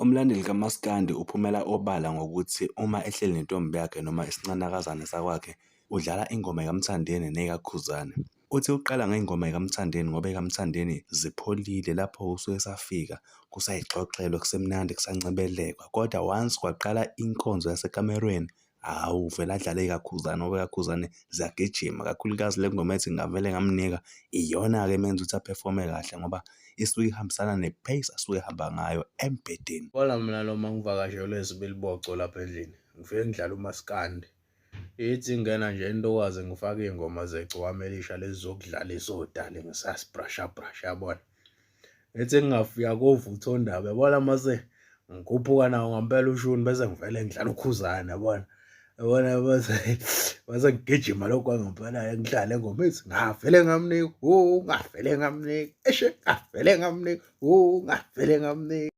Umlandeli kaMaskandi uphumela obala ngokuthi uma ehleli nentombi yakhe noma isinanakazana sakwakhe udlala ingoma kaMthandeni nekaKhuzani. Uthi uqala ngengoma kaMthandeni ngoba kaMthandeni zipholile lapho kusuke safika kusayixoxelwa kusemnandi kusancebelekwa. Kodwa once kwaqala inkonzo yasekamerweni, hawu vele adlale kaKhuzani ngoba kaKhuzani ziyagijima, kakhulukazi le ngoma ethi ngavele ngamnika iyona-ke emenza ukuthi aphefome kahle ngoba isuke ihambisana ne-pace asuke ehamba ngayo embhedeni. Wala mina noma ngivakashelwe isibiliboco lapha endlini, ngifike ngidlala umaskandi. Ithi ngena nje intokazi ngifake iy'ngoma zegcwama elisha lezi zokudlalisa odali ngisasibrasha yabona. Ethi ngingafika kovuthondaba yabona mase ngikhuphuka nawo ngampela ushuni bese ngivele ngidlala uKhuzani yabona. Yabona mase ngigijima lokhu kwangempela-ke ngidlale ingoma ethi ngavele ngamnika, ngavele ngamnika, ngavele ngamnika, ngavele ngamnika.